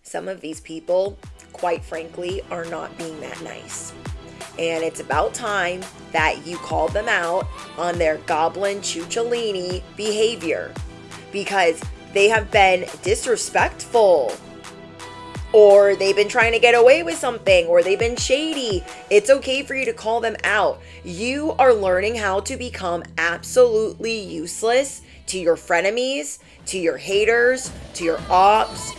some of these people, quite frankly, are not being that nice. And it's about time that you call them out on their goblin Ciucciolini behavior, because they have been disrespectful, or they've been trying to get away with something, or they've been shady. It's okay for you to call them out. You are learning how to become absolutely useless to your frenemies, to your haters, to your ops.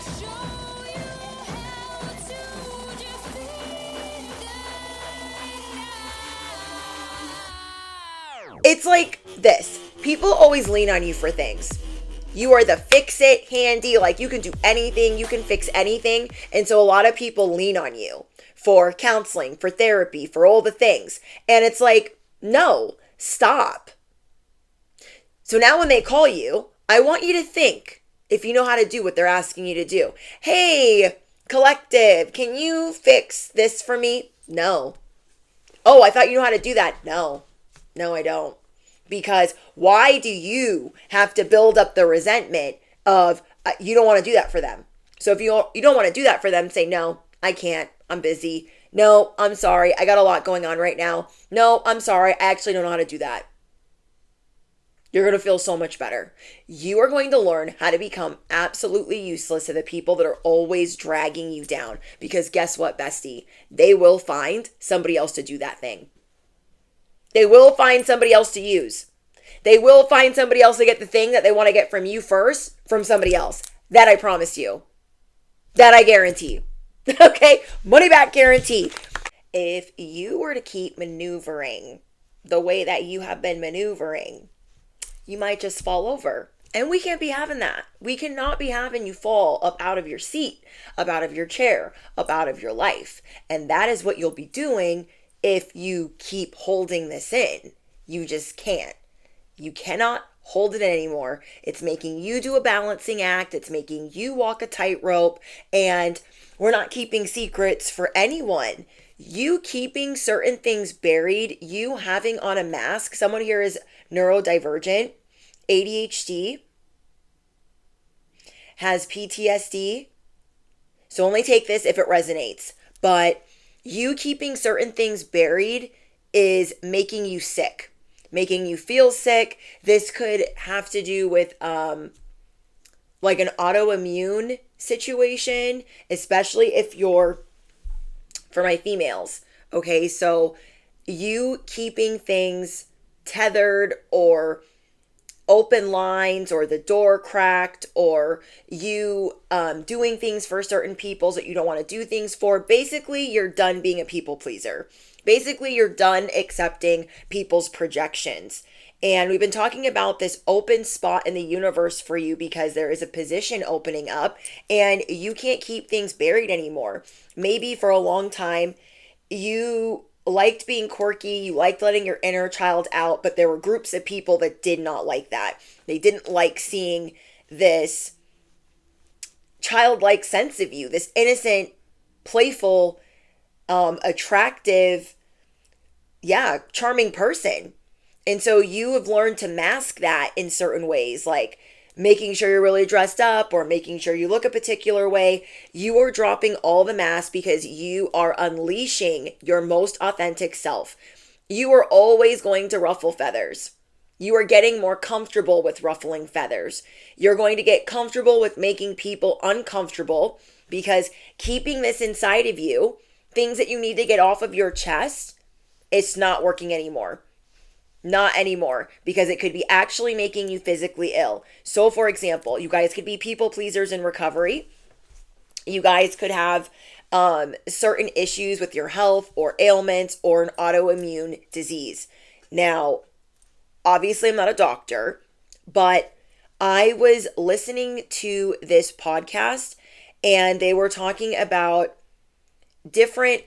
It's like this. People always lean on you for things. You are the fix-it handy, like you can do anything, you can fix anything. And so a lot of people lean on you for counseling, for therapy, for all the things. And it's like, no, stop. So now when they call you, I want you to think, if you know how to do what they're asking you to do. Hey, collective, can you fix this for me? No. Oh, I thought you know how to do that. No, I don't. Because why do you have to build up the resentment of you don't want to do that for them? So if you don't want to do that for them, say, no, I can't. I'm busy. No, I'm sorry. I got a lot going on right now. No, I'm sorry. I actually don't know how to do that. You're going to feel so much better. You are going to learn how to become absolutely useless to the people that are always dragging you down. Because guess what, bestie? They will find somebody else to do that thing. They will find somebody else to use. They will find somebody else to get the thing that they want to get from you first, from somebody else. That I promise you. That I guarantee. Okay? Money back guarantee. If you were to keep maneuvering the way that you have been maneuvering, you might just fall over. And we can't be having that. We cannot be having you fall up out of your seat, up out of your chair, up out of your life. And that is what you'll be doing if you keep holding this in. You just can't. You cannot hold it anymore. It's making you do a balancing act. It's making you walk a tightrope. And we're not keeping secrets for anyone. You keeping certain things buried, you having on a mask. Someone here is neurodivergent, ADHD, has PTSD. So only take this if it resonates. But you keeping certain things buried is making you sick, making you feel sick. This could have to do with like an autoimmune situation, especially if you're, for my females, okay? So you keeping things tethered or open lines, or the door cracked, or you doing things for certain people that you don't want to do things for. Basically, you're done being a people pleaser. Basically, you're done accepting people's projections. And we've been talking about this open spot in the universe for you because there is a position opening up and you can't keep things buried anymore. Maybe for a long time, you liked being quirky, you liked letting your inner child out, but there were groups of people that did not like that. They didn't like seeing this childlike sense of you, this innocent, playful, attractive, charming person. And so you have learned to mask that in certain ways, like making sure you're really dressed up or making sure you look a particular way. You are dropping all the masks because you are unleashing your most authentic self. You are always going to ruffle feathers. You are getting more comfortable with ruffling feathers. You're going to get comfortable with making people uncomfortable because keeping this inside of you, things that you need to get off of your chest, it's not working anymore. Not anymore, because it could be actually making you physically ill. So for example, you guys could be people pleasers in recovery. You guys could have certain issues with your health or ailments or an autoimmune disease. Now, obviously I'm not a doctor, but I was listening to this podcast and they were talking about different,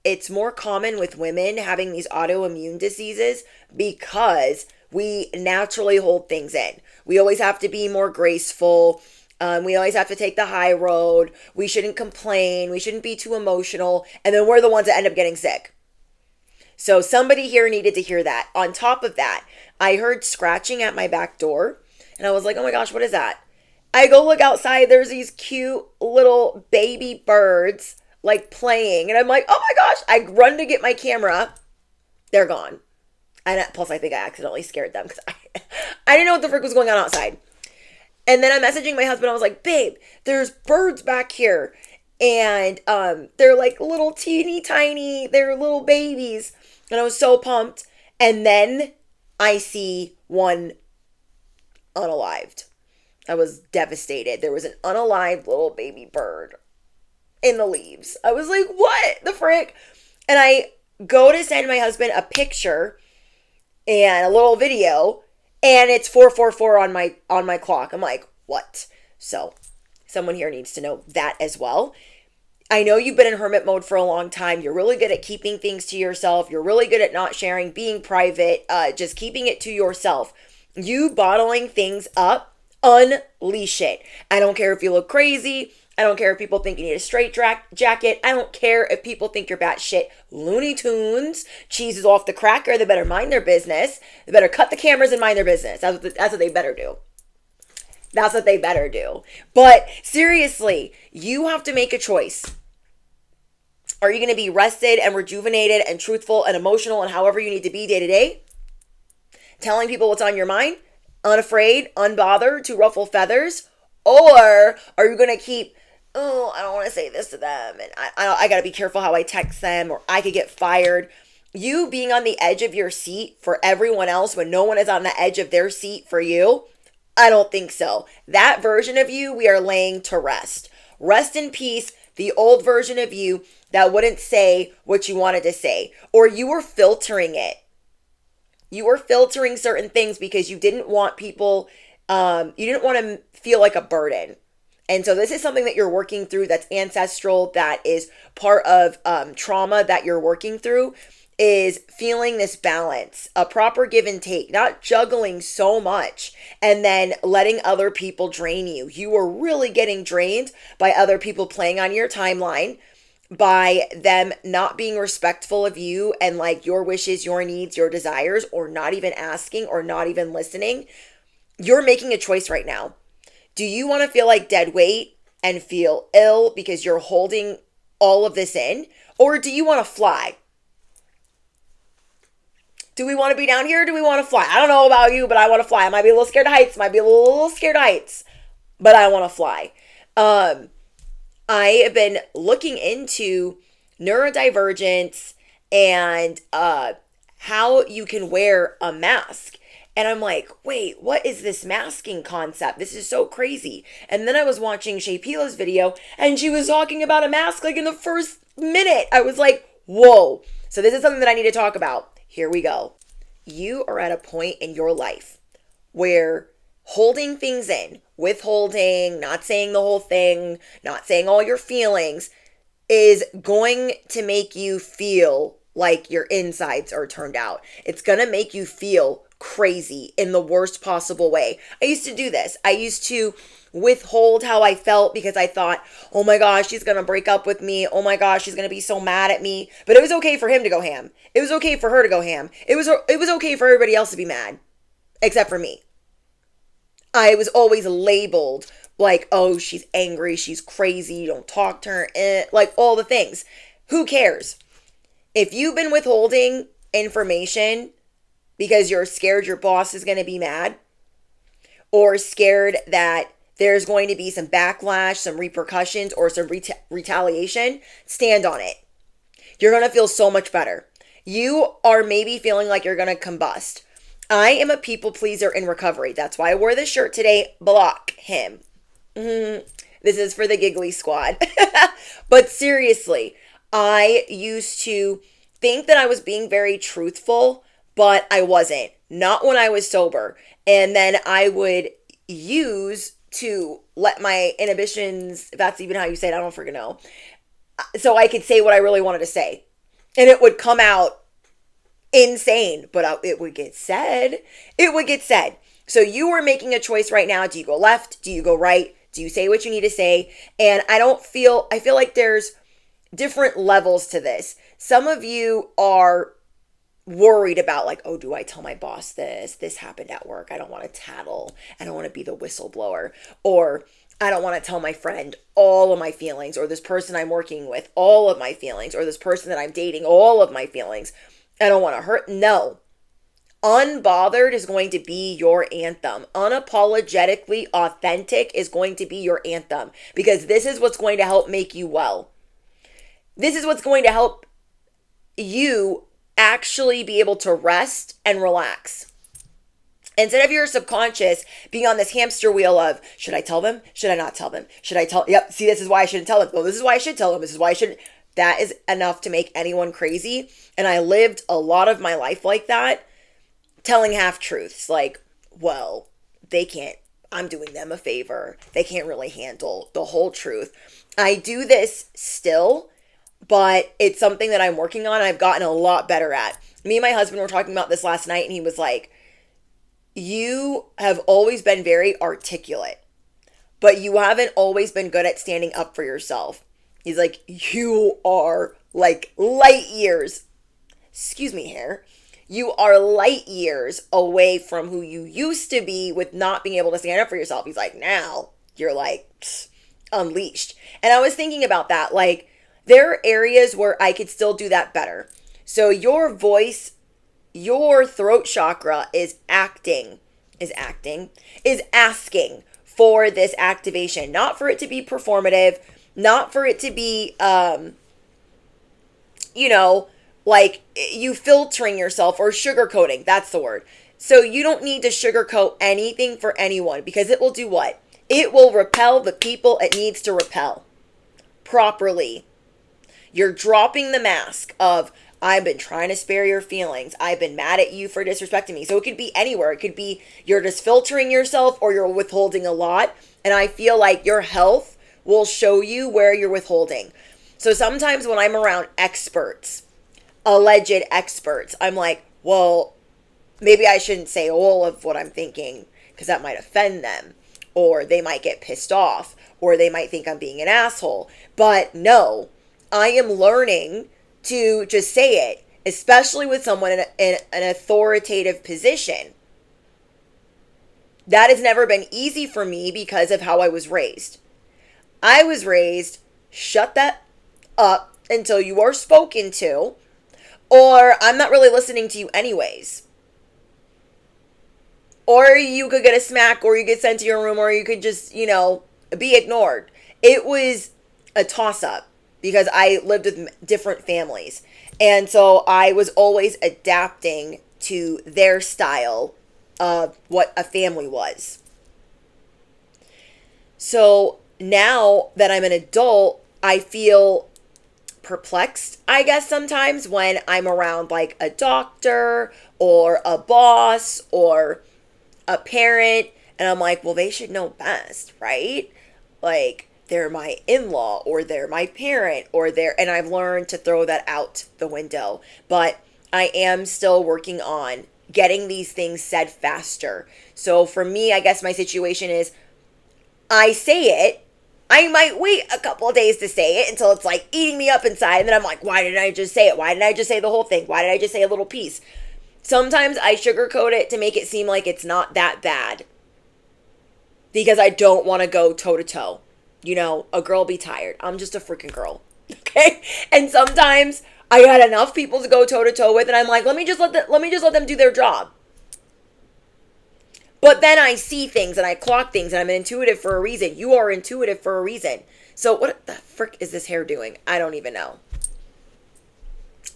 it's more common with women having these autoimmune diseases because we naturally hold things in. We always have to be more graceful. We always have to take the high road. We shouldn't complain. We shouldn't be too emotional. And then we're the ones that end up getting sick. So somebody here needed to hear that. On top of that, I heard scratching at my back door and I was like, oh my gosh, what is that? I go look outside. There's these cute little baby birds like playing. And I'm like, oh my gosh. I run to get my camera. They're gone. And plus, I think I accidentally scared them because I didn't know what the frick was going on outside. And then I'm messaging my husband. I was like, babe, there's birds back here. And they're like little teeny tiny. They're little babies. And I was so pumped. And then I see one unalived. I was devastated. There was an unalived little baby bird in the leaves. I was like, what the frick? And I go to send my husband a picture and a little video, and it's 4:44 on my clock. I'm like, what? So someone here needs to know that as well. I know you've been in hermit mode for a long time. You're really good at keeping things to yourself. You're really good at not sharing, being private, just keeping it to yourself. You bottling things up, unleash it. I don't care if you look crazy. I don't care if people think you need a straight jacket. I don't care if people think you're batshit Looney Tunes. Cheese is off the cracker. They better mind their business. They better cut the cameras and mind their business. That's what they better do. That's what they better do. But seriously, you have to make a choice. Are you going to be rested and rejuvenated and truthful and emotional and however you need to be day to day? Telling people what's on your mind? Unafraid, unbothered, to ruffle feathers? Or are you going to keep, oh, I don't want to say this to them, and I got to be careful how I text them, or I could get fired. You being on the edge of your seat for everyone else when no one is on the edge of their seat for you? I don't think so. That version of you, we are laying to rest. Rest in peace, the old version of you that wouldn't say what you wanted to say, or you were filtering it. You were filtering certain things because you didn't want people, you didn't want to feel like a burden. And so this is something that you're working through that's ancestral, that is part of trauma that you're working through, is feeling this balance, a proper give and take, not juggling so much and then letting other people drain you. You were really getting drained by other people playing on your timeline, by them not being respectful of you and like your wishes, your needs, your desires, or not even asking or not even listening. You're making a choice right now. Do you want to feel like dead weight and feel ill because you're holding all of this in? Or do you want to fly? Do we want to be down here or do we want to fly? I don't know about you, but I want to fly. I might be a little scared of heights. But I want to fly. I have been looking into neurodivergence and how you can wear a mask. And I'm like, wait, what is this masking concept? This is so crazy. And then I was watching Shay Pila's video and she was talking about a mask like in the first minute. I was like, whoa. So this is something that I need to talk about. Here we go. You are at a point in your life where holding things in, withholding, not saying the whole thing, not saying all your feelings, is going to make you feel like your insides are turned out. It's going to make you feel crazy in the worst possible way. I used to do this. I used to withhold how I felt because I thought, oh my gosh, she's going to break up with me. Oh my gosh, she's going to be so mad at me. But it was okay for him to go ham. It was okay for her to go ham. It was okay for everybody else to be mad, except for me. I was always labeled like, oh, she's angry, she's crazy, you don't talk to her, like all the things. Who cares? If you've been withholding information because you're scared your boss is going to be mad, or scared that there's going to be some backlash, some repercussions, or some retaliation, stand on it. You're going to feel so much better. You are maybe feeling like you're going to combust. I am a people pleaser in recovery. That's why I wore this shirt today. Block him. This is for the giggly squad. But seriously, I used to think that I was being very truthful, but I wasn't. Not when I was sober. And then I would use to let my inhibitions, if that's even how you say it, I don't freaking know, so I could say what I really wanted to say. And it would come out insane, but it would get said. It would get said. So you are making a choice right now. Do you go left? Do you go right? Do you say what you need to say? And I feel like there's different levels to this. Some of you are worried about like, oh, do I tell my boss this happened at work? I don't want to tattle. I don't want to be the whistleblower. Or I don't want to tell my friend all of my feelings, or this person I'm working with all of my feelings, or this person that I'm dating all of my feelings. I don't want to hurt. No. Unbothered is going to be your anthem. Unapologetically authentic is going to be your anthem, because this is what's going to help make you well. This is what's going to help you actually be able to rest and relax. Instead of your subconscious being on this hamster wheel of, should I tell them? Should I not tell them? Should I tell? Yep, see, this is why I shouldn't tell them. Well, this is why I should tell them. This is why I shouldn't. That is enough to make anyone crazy. And I lived a lot of my life like that, telling half-truths. Like, well, they can't, I'm doing them a favor. They can't really handle the whole truth. I do this still, but it's something that I'm working on and I've gotten a lot better at. Me and my husband were talking about this last night, and he was like, you have always been very articulate, but you haven't always been good at standing up for yourself. He's like, you are like light years, excuse me here, you are light years away from who you used to be with not being able to stand up for yourself. He's like, now you're like unleashed. And I was thinking about that, like, there are areas where I could still do that better. So your voice, your throat chakra is asking for this activation, not for it to be performative, not for it to be, like you filtering yourself or sugarcoating. That's the word. So you don't need to sugarcoat anything for anyone, because it will do what? It will repel the people it needs to repel properly. You're dropping the mask of, I've been trying to spare your feelings. I've been mad at you for disrespecting me. So it could be anywhere. It could be you're just filtering yourself, or you're withholding a lot. And I feel like your health will show you where you're withholding. So sometimes when I'm around experts, alleged experts, I'm like, well, maybe I shouldn't say all of what I'm thinking, because that might offend them, or they might get pissed off, or they might think I'm being an asshole. But no, I am learning to just say it, especially with someone in an authoritative position. That has never been easy for me because of how I was raised. I was raised, shut that up until you are spoken to, or I'm not really listening to you anyways. Or you could get a smack, or you get sent to your room, or you could just, be ignored. It was a toss-up, because I lived with different families. And so I was always adapting to their style of what a family was. So now that I'm an adult, I feel perplexed, I guess, sometimes when I'm around like a doctor or a boss or a parent, and I'm like, well, they should know best, right? Like, they're my in-law, or they're my parent, or and I've learned to throw that out the window. But I am still working on getting these things said faster. So for me, I guess my situation is, I say it, I might wait a couple of days to say it until it's like eating me up inside, and then I'm like, why didn't I just say it? Why didn't I just say the whole thing? Why did I just say a little piece? Sometimes I sugarcoat it to make it seem like it's not that bad, because I don't want to go toe-to-toe. A girl be tired. I'm just a freaking girl. Okay? And sometimes I got enough people to go toe-to-toe with, and I'm like, let me just let them do their job. But then I see things and I clock things, and I'm intuitive for a reason. You are intuitive for a reason. So what the frick is this hair doing? I don't even know.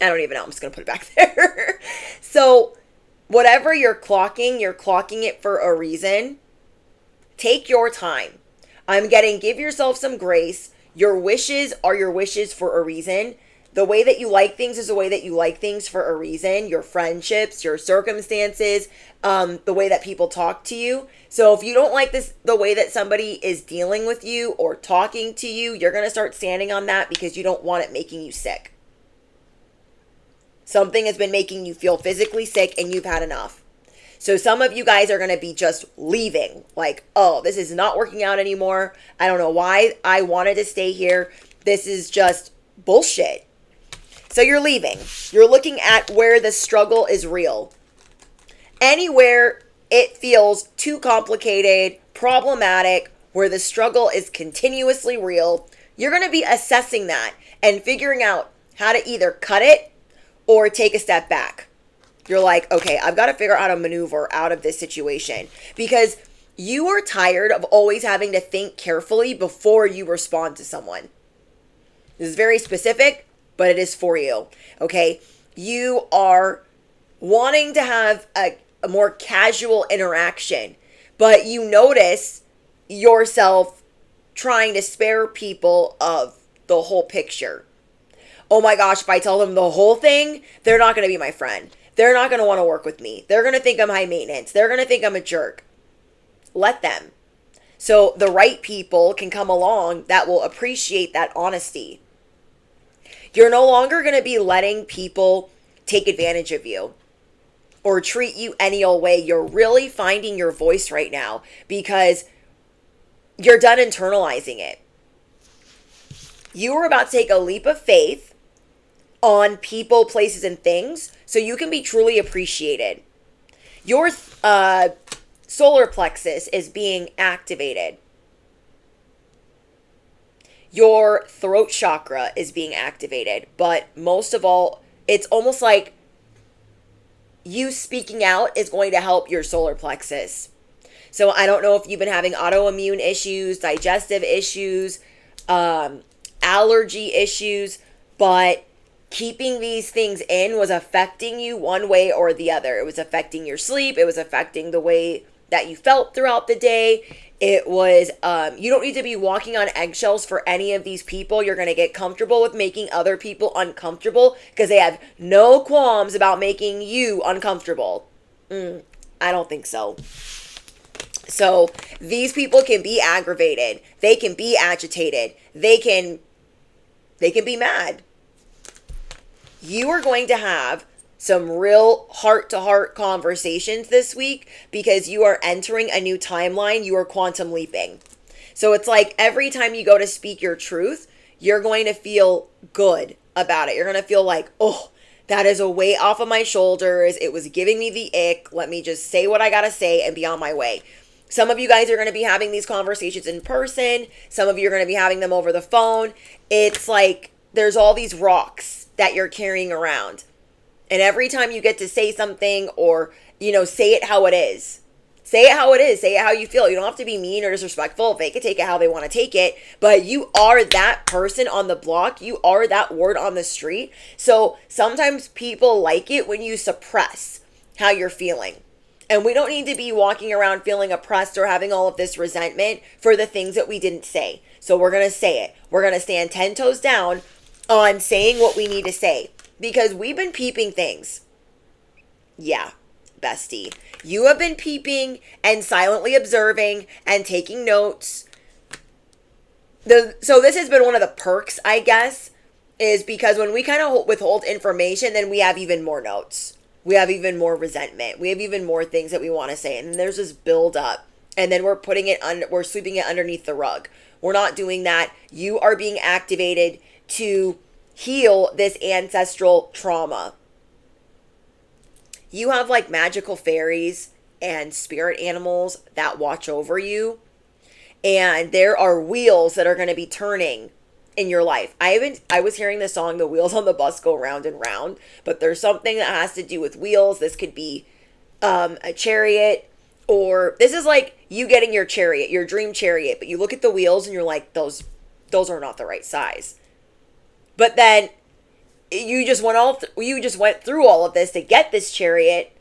I'm just going to put it back there. So whatever you're clocking it for a reason. Take your time. Give yourself some grace. Your wishes are your wishes for a reason. The way that you like things is the way that you like things for a reason. Your friendships, your circumstances, the way that people talk to you. So if you don't like the way that somebody is dealing with you or talking to you, you're going to start standing on that because you don't want it making you sick. Something has been making you feel physically sick, and you've had enough. So some of you guys are going to be just leaving. Like, oh, this is not working out anymore. I don't know why I wanted to stay here. This is just bullshit. So you're leaving. You're looking at where the struggle is real. Anywhere it feels too complicated, problematic, where the struggle is continuously real, you're going to be assessing that and figuring out how to either cut it or take a step back. You're like, okay, I've got to figure out how to maneuver out of this situation because you are tired of always having to think carefully before you respond to someone. This is very specific, but it is for you, okay? You are wanting to have a more casual interaction, but you notice yourself trying to spare people of the whole picture. Oh my gosh, if I tell them the whole thing, they're not going to be my friend. They're not going to want to work with me. They're going to think I'm high maintenance. They're going to think I'm a jerk. Let them. So the right people can come along that will appreciate that honesty. You're no longer going to be letting people take advantage of you or treat you any old way. You're really finding your voice right now because you're done internalizing it. You are about to take a leap of faith on people, places, and things so you can be truly appreciated. Your solar plexus is being activated. Your throat chakra is being activated. But most of all, it's almost like you speaking out is going to help your solar plexus. So I don't know if you've been having autoimmune issues, digestive issues, allergy issues, but keeping these things in was affecting you one way or the other. It was affecting your sleep. It was affecting the way that you felt throughout the day. It was, you don't need to be walking on eggshells for any of these people. You're going to get comfortable with making other people uncomfortable because they have no qualms about making you uncomfortable. I don't think so. So these people can be aggravated. They can be agitated. They can be mad. You are going to have some real heart-to-heart conversations this week because you are entering a new timeline. You are quantum leaping. So it's like every time you go to speak your truth, you're going to feel good about it. You're going to feel like, oh, that is a weight off of my shoulders. It was giving me the ick. Let me just say what I got to say and be on my way. Some of you guys are going to be having these conversations in person. Some of you are going to be having them over the phone. It's like there's all these rocks that you're carrying around. And every time you get to say something or, say it how it is. Say it how it is. Say it how you feel. You don't have to be mean or disrespectful. They can take it how they want to take it. But you are that person on the block. You are that word on the street. So sometimes people like it when you suppress how you're feeling. And we don't need to be walking around feeling oppressed or having all of this resentment for the things that we didn't say. So we're going to say it. We're going to stand 10 toes down on saying what we need to say. Because we've been peeping things. Yeah, bestie. You have been peeping and silently observing and taking notes. So this has been one of the perks, I guess, is because when we kind of withhold information, then we have even more notes. We have even more resentment. We have even more things that we want to say. And then there's this build up. And then we're we're sweeping it underneath the rug. We're not doing that. You are being activated to heal this ancestral trauma. You have like magical fairies and spirit animals that watch over you. And there are wheels that are going to be turning in your life. I was hearing the song, The Wheels on the Bus Go Round and Round, but there's something that has to do with wheels. This could be a chariot, or this is like you getting your chariot, your dream chariot, but you look at the wheels and you're like, those are not the right size. But then you just went through all of this to get this chariot.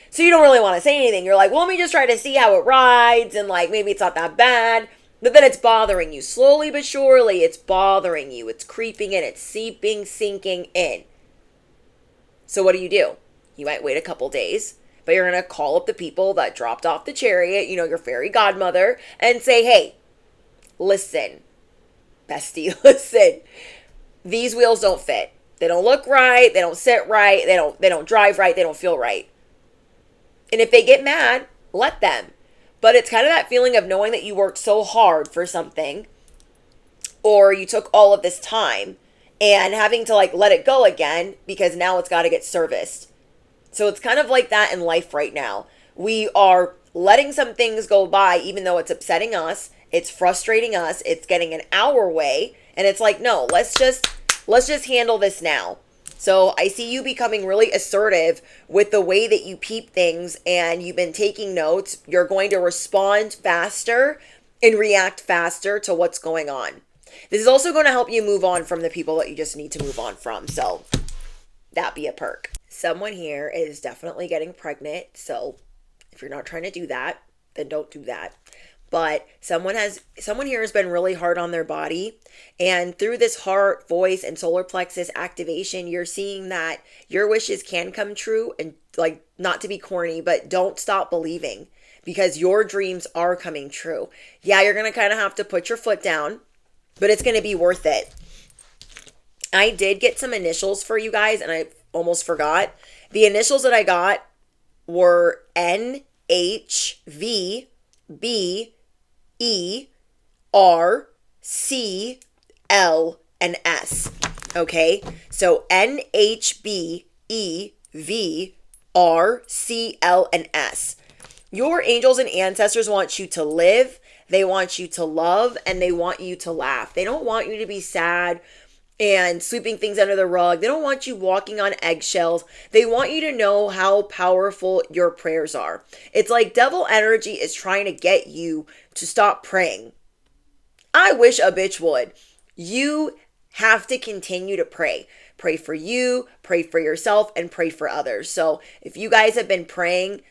So you don't really want to say anything. You're like, well, let me just try to see how it rides. And like, maybe it's not that bad. But then it's bothering you. Slowly but surely, it's bothering you. It's creeping in. It's sinking in. So what do? You might wait a couple days. But you're going to call up the people that dropped off the chariot, your fairy godmother, and say, hey, listen, bestie, listen. These wheels don't fit. They don't look right. They don't sit right. They don't drive right. They don't feel right. And if they get mad, let them. But it's kind of that feeling of knowing that you worked so hard for something, or you took all of this time and having to like let it go again because now it's got to get serviced. So it's kind of like that in life right now. We are letting some things go by, even though it's upsetting us, it's frustrating us, it's getting in our way, and it's like, no, let's just handle this now. So I see you becoming really assertive with the way that you peep things, and you've been taking notes. You're going to respond faster and react faster to what's going on. This is also going to help you move on from the people that you just need to move on from. So that be a perk. Someone here is definitely getting pregnant. So if you're not trying to do that, then don't do that. But someone here has been really hard on their body, and through this heart, voice, and solar plexus activation, you're seeing that your wishes can come true. And like, not to be corny, but don't stop believing, because your dreams are coming true. Yeah, you're going to kind of have to put your foot down, but it's going to be worth it. I did get some initials for you guys, and I almost forgot. The initials that I got were N, H, V, B, E, R, C, L, and S. Okay? So N, H, B, E, V, R, C, L, and S. Your angels and ancestors want you to live, they want you to love, and they want you to laugh. They don't want you to be sad and sweeping things under the rug. They don't want you walking on eggshells. They want you to know how powerful your prayers are. It's like devil energy is trying to get you to stop praying. I wish a bitch would. You have to continue to pray. Pray for you, pray for yourself, and pray for others. So if you guys have been praying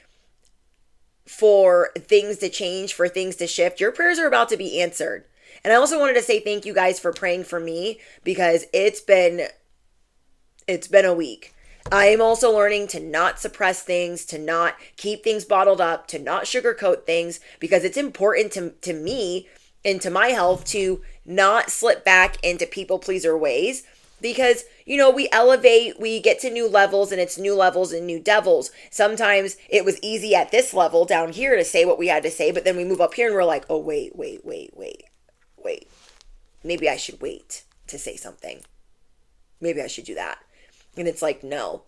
for things to change, for things to shift, your prayers are about to be answered. And I also wanted to say thank you guys for praying for me, because it's been a week. I am also learning to not suppress things, to not keep things bottled up, to not sugarcoat things, because it's important to me and to my health to not slip back into people pleaser ways. Because, we elevate, we get to new levels, and it's new levels and new devils. Sometimes it was easy at this level down here to say what we had to say, but then we move up here and we're like, oh, wait. Maybe I should wait to say something. Maybe I should do that. And it's like, no,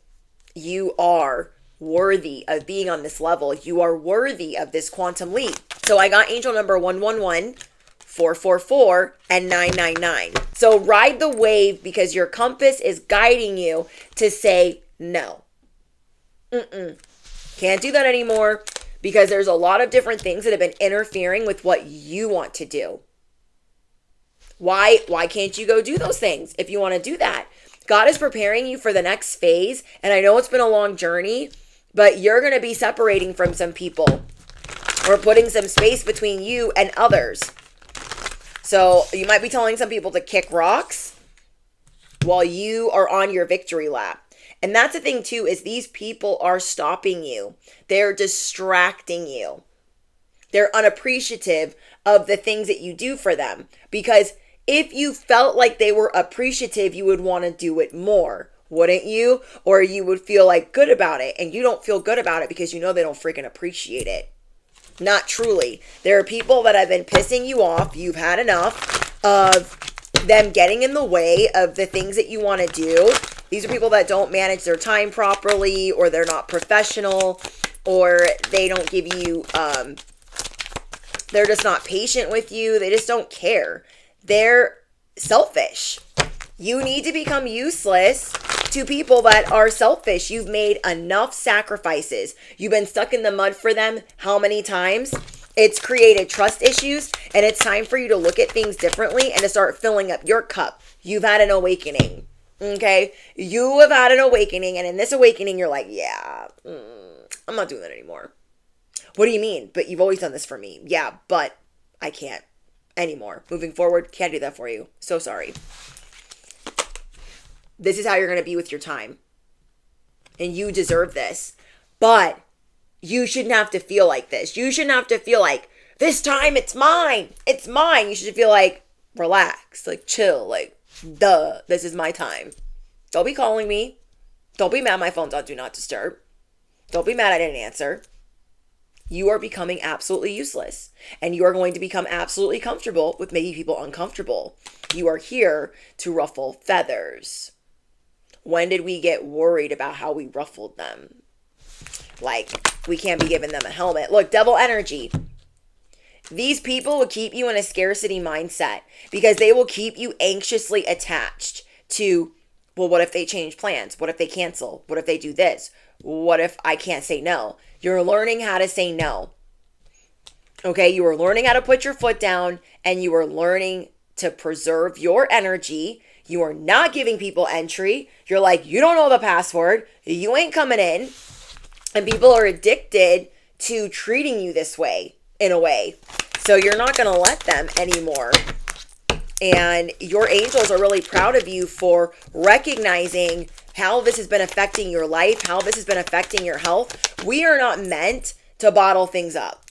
you are worthy of being on this level. You are worthy of this quantum leap. So I got angel number 111, 444, and 999. So ride the wave, because your compass is guiding you to say no. Can't do that anymore, because there's a lot of different things that have been interfering with what you want to do. Why can't you go do those things if you want to do that? God is preparing you for the next phase, and I know it's been a long journey, but you're going to be separating from some people, or putting some space between you and others. So you might be telling some people to kick rocks while you are on your victory lap. And that's the thing too, is these people are stopping you. They're distracting you. They're unappreciative of the things that you do for them, because if you felt like they were appreciative, you would want to do it more, wouldn't you? Or you would feel like good about it, and you don't feel good about it because you know they don't freaking appreciate it. Not truly. There are people that have been pissing you off. You've had enough of them getting in the way of the things that you want to do. These are people that don't manage their time properly, or they're not professional, or they don't give you, they're just not patient with you. They just don't care. They're selfish. You need to become useless to people that are selfish. You've made enough sacrifices. You've been stuck in the mud for them how many times? It's created trust issues, and it's time for you to look at things differently and to start filling up your cup. You've had an awakening. Okay? You have had an awakening, and in this awakening, you're like, yeah, I'm not doing that anymore. What do you mean? But you've always done this for me. Yeah, but I can't anymore. Moving forward, can't do that for you. So sorry. This is how you're going to be with your time. And you deserve this. But you shouldn't have to feel like this. You shouldn't have to feel like, this time it's mine. It's mine. You should feel like, relax, like chill, like, duh, this is my time. Don't be calling me. Don't be mad my phone's on Do Not Disturb. Don't be mad I didn't answer. you are becoming absolutely useless. And you are going to become absolutely comfortable with making people uncomfortable. You are here to ruffle feathers. When did we get worried about how we ruffled them? Like, we can't be giving them a helmet. Look, devil energy. These people will keep you in a scarcity mindset because they will keep you anxiously attached to, well, what if they change plans? What if they cancel? What if they do this? What if I can't say no? You're learning how to say no. Okay, you are learning how to put your foot down, and you are learning to preserve your energy. You are not giving people entry. You're like, you don't know the password. You ain't coming in. And people are addicted to treating you this way, in a way. So you're not going to let them anymore. And your angels are really proud of you for recognizing how this has been affecting your life, how this has been affecting your health. We are not meant to bottle things up.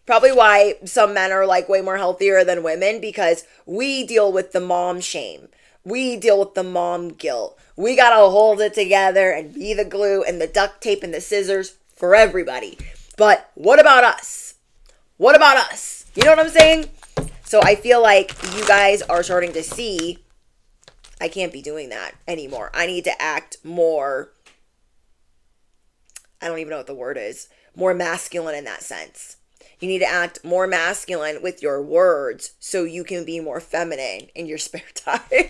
Probably why some men are like way more healthier than women, because we deal with the mom shame. We deal with the mom guilt. We got to hold it together and be the glue and the duct tape and the scissors for everybody. But what about us? What about us? You know what I'm saying? So I feel like you guys are starting to see, I can't be doing that anymore. I need to act more, I don't even know what the word is, more masculine in that sense. You need to act more masculine with your words so you can be more feminine in your spare time.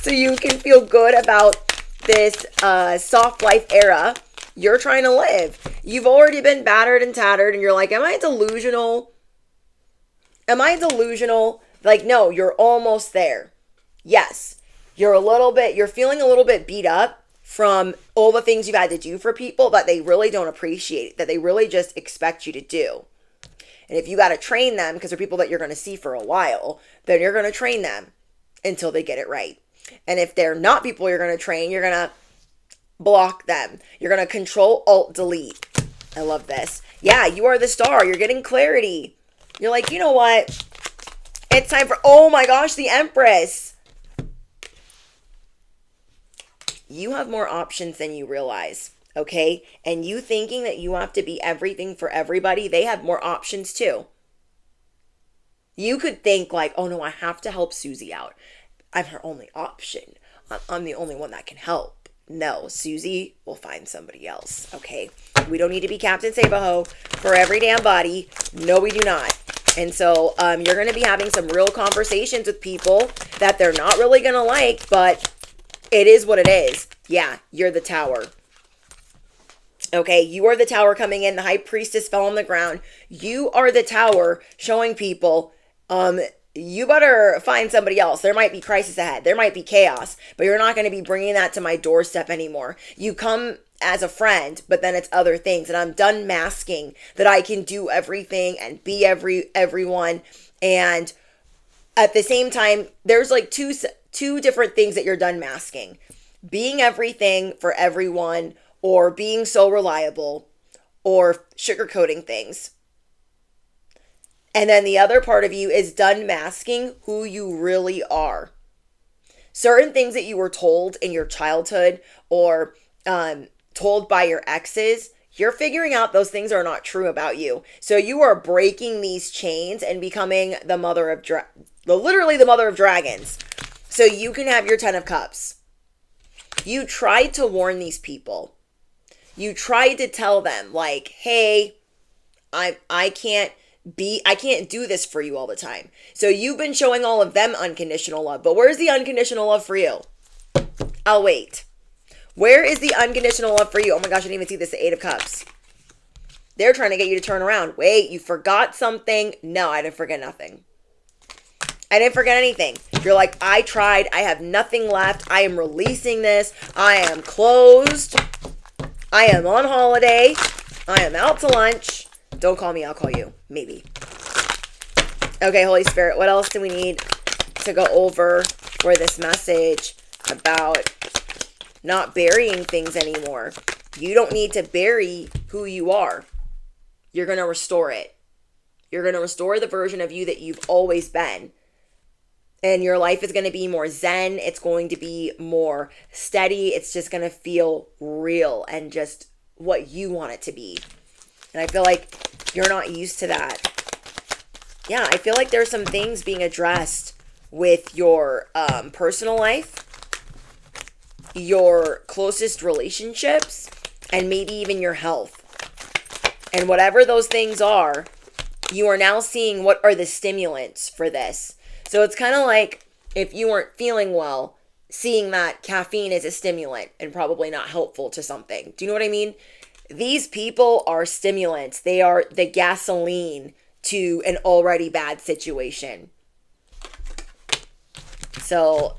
So you can feel good about this soft life era you're trying to live. You've already been battered and tattered and you're like, am I delusional? Am I delusional? Like, no, you're almost there. Yes, you're feeling a little bit beat up from all the things you've had to do for people that they really don't appreciate, that they really just expect you to do. And if you got to train them, because they're people that you're going to see for a while, then you're going to train them until they get it right. And if they're not people you're going to train, you're going to block them. You're going to control, alt, delete. I love this. Yeah, you are the star. You're getting clarity. You're like, you know what? It's time for, oh my gosh, the Empress. You have more options than you realize. Okay? And you thinking that you have to be everything for everybody, they have more options too. You could think like, oh no, I have to help Susie out. I'm her only option. I'm the only one that can help. No, Susie will find somebody else. Okay? We don't need to be Captain Save-A-Ho for every damn body. No, we do not. And so you're going to be having some real conversations with people that they're not really going to like, but it is what it is. Yeah, you're the tower. Okay, you are the tower coming in. The high priestess fell on the ground. You are the tower showing people, you better find somebody else. There might be crisis ahead. There might be chaos, but you're not going to be bringing that to my doorstep anymore. You come as a friend, but then it's other things. And I'm done masking that I can do everything and be everyone. And at the same time, there's like two different things that you're done masking. Being everything for everyone, or being so reliable, or sugarcoating things. And then the other part of you is done masking who you really are. Certain things that you were told in your childhood or told by your exes, you're figuring out those things are not true about you. So you are breaking these chains and becoming the mother of literally the mother of dragons. So you can have your 10 of cups. You tried to warn these people. You tried to tell them like, hey, I can't do this for you all the time. So you've been showing all of them unconditional love. But where's the unconditional love for you? I'll wait. Where is the unconditional love for you? Oh my gosh, I didn't even see this, the 8 of Cups. They're trying to get you to turn around. Wait, you forgot something? No, I didn't forget nothing. I didn't forget anything. You're like, I tried. I have nothing left. I am releasing this. I am closed. I am on holiday. I am out to lunch. Don't call me, I'll call you. Maybe. Okay, Holy Spirit, what else do we need to go over for this message about not burying things anymore? You don't need to bury who you are. You're going to restore it. You're going to restore the version of you that you've always been. And your life is going to be more zen. It's going to be more steady. It's just going to feel real and just what you want it to be. And I feel like you're not used to that. Yeah, I feel like there's some things being addressed with your personal life, your closest relationships, and maybe even your health. And whatever those things are, you are now seeing what are the stimulants for this. So it's kind of like if you weren't feeling well, seeing that caffeine is a stimulant and probably not helpful to something. Do you know what I mean? These people are stimulants. They are the gasoline to an already bad situation. So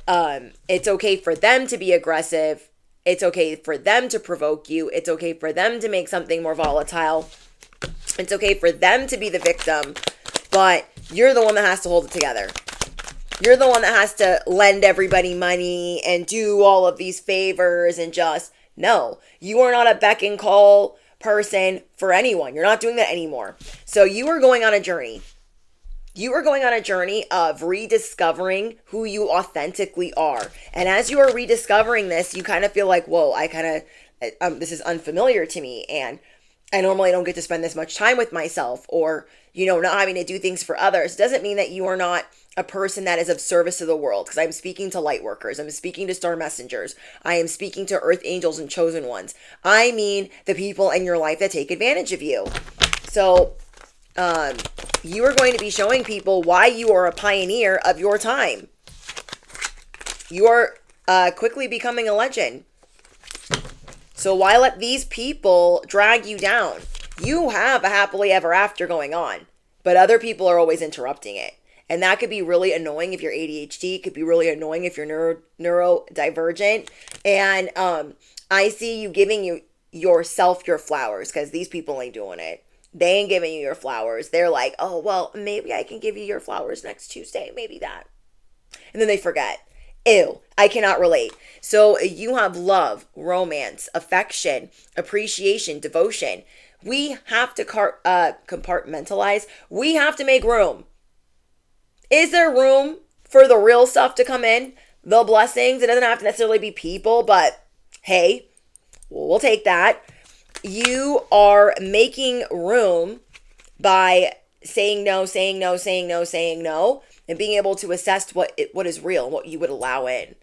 it's okay for them to be aggressive. It's okay for them to provoke you. It's okay for them to make something more volatile. It's okay for them to be the victim, but you're the one that has to hold it together. You're the one that has to lend everybody money and do all of these favors and just, no, you are not a beck and call person for anyone. You're not doing that anymore. So you are going on a journey. You are going on a journey of rediscovering who you authentically are. And as you are rediscovering this, you kind of feel like, whoa, this is unfamiliar to me. And I normally don't get to spend this much time with myself, or, not having to do things for others. Doesn't mean that you are not a person that is of service to the world, because I'm speaking to light workers. I'm speaking to star messengers. I am speaking to earth angels and chosen ones. I mean the people in your life that take advantage of you. So you are going to be showing people why you are a pioneer of your time. You are quickly becoming a legend. So why let these people drag you down? You have a happily ever after going on, but other people are always interrupting it. And that could be really annoying if you're ADHD. It could be really annoying if you're neurodivergent. And I see you giving yourself your flowers, because these people ain't doing it. They ain't giving you your flowers. They're like, oh, well, maybe I can give you your flowers next Tuesday. Maybe that. And then they forget. Ew, I cannot relate. So you have love, romance, affection, appreciation, devotion. We have to compartmentalize. We have to make room. Is there room for the real stuff to come in? The blessings? It doesn't have to necessarily be people, but hey, we'll take that. You are making room by saying no, saying no, saying no, saying no, and being able to assess what is real, what you would allow in.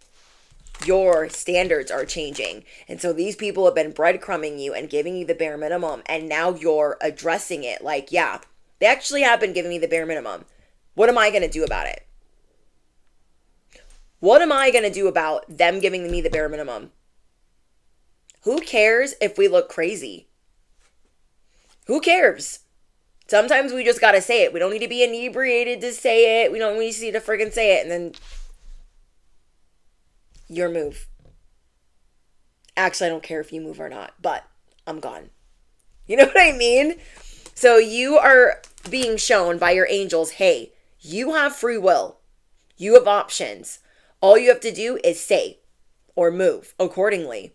Your standards are changing. And so these people have been breadcrumbing you and giving you the bare minimum, and now you're addressing it like, yeah, they actually have been giving me the bare minimum. What am I going to do about it? What am I going to do about them giving me the bare minimum? Who cares if we look crazy? Who cares? Sometimes we just got to say it. We don't need to be inebriated to say it. We don't need to friggin' say it. And then your move. Actually, I don't care if you move or not, but I'm gone. You know what I mean? So you are being shown by your angels, hey, you have free will. You have options. All you have to do is say or move accordingly.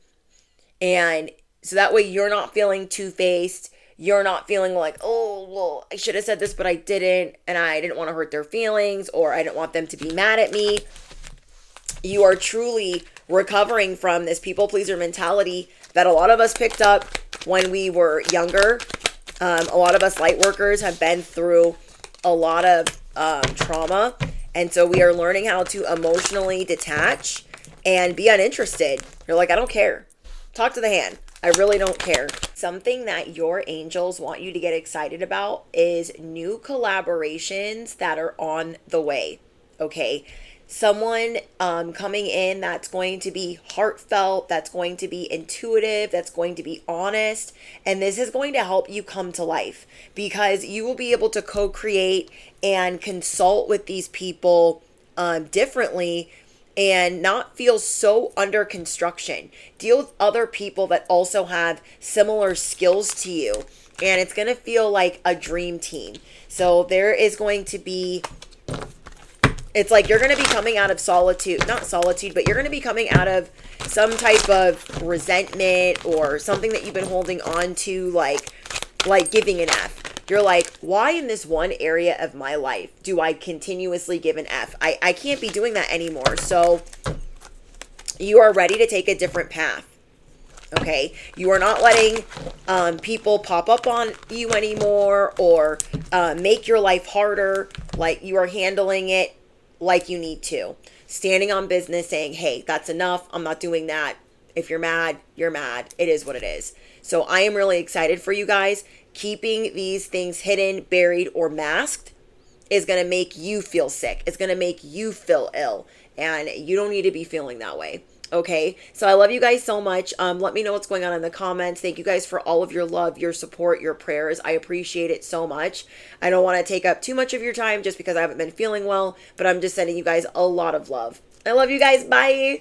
And so that way you're not feeling two-faced. You're not feeling like, oh, well, I should have said this, but I didn't. And I didn't want to hurt their feelings, or I didn't want them to be mad at me. You are truly recovering from this people pleaser mentality that a lot of us picked up when we were younger. A lot of us light workers have been through a lot of trauma. And so we are learning how to emotionally detach and be uninterested. You're like, I don't care. Talk to the hand. I really don't care. Something that your angels want you to get excited about is new collaborations that are on the way. Okay. Someone coming in that's going to be heartfelt, that's going to be intuitive, that's going to be honest. And this is going to help you come to life, because you will be able to co-create and consult with these people differently and not feel so under construction. Deal with other people that also have similar skills to you. And it's going to feel like a dream team. So there is going to be... It's like you're going to be coming out of solitude, not solitude, but you're going to be coming out of some type of resentment or something that you've been holding on to, like giving an F. You're like, why in this one area of my life do I continuously give an F? I can't be doing that anymore. So you are ready to take a different path. Okay, you are not letting people pop up on you anymore or make your life harder. Like, you are handling it like you need to. Standing on business, saying, hey, that's enough. I'm not doing that. If you're mad, you're mad. It is what it is. So I am really excited for you guys. Keeping these things hidden, buried, or masked is going to make you feel sick. It's going to make you feel ill. And you don't need to be feeling that way. Okay, so I love you guys so much. Let me know what's going on in the comments. Thank you guys for all of your love, your support, your prayers. I appreciate it so much. I don't want to take up too much of your time just because I haven't been feeling well, but I'm just sending you guys a lot of love. I love you guys. Bye.